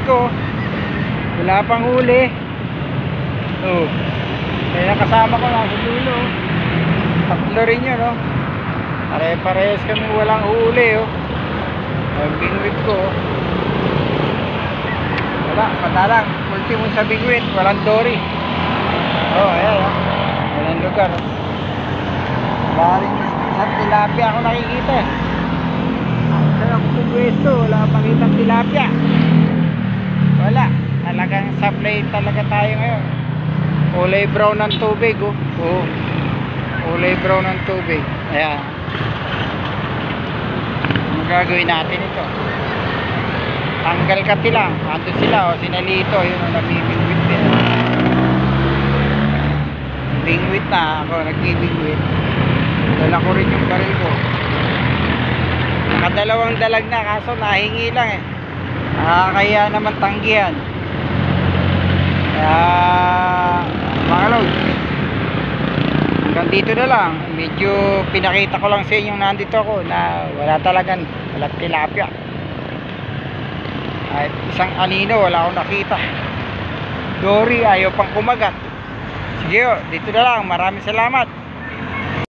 ko. Wala pang huli. Oh. Kaya kasama ko nasa dulo. Tatlo rin yun, oh. Pare-parehas kami walang huli, oh. Ang bingwit ko, oh. Wala, patalang. Ultimo sa bingwit, walang dory. Oh, ayan, oh. Walang lugar, oh. Wala rin isang tilapia ako nakikita, eh. Kaya ako pumwesto, wala makitang tilapia. Wala, talagang supply talaga tayo ngayon. Kulay brown ng tubig, oh. Oh. Kulay brown ng tubig. Ayan. Ano gagawin natin ito? Tanggal kati lang. Ando sila, oh. Sinalito, yun, oh, namimingwit din. Bingwit na ako, nagbibingwit. Dala ko rin yung baril ko. Nakadalawang dalag na, kaso nahingi lang, eh. Nakakaya naman tanggihan. Kaya mga lods, hanggang dito na lang. Medyo pinakita ko lang sa inyo nandito ako na walang tilapia. At isang anino wala akong nakita. Dory ayaw pang kumagat. Sige, dito na lang. Maraming salamat.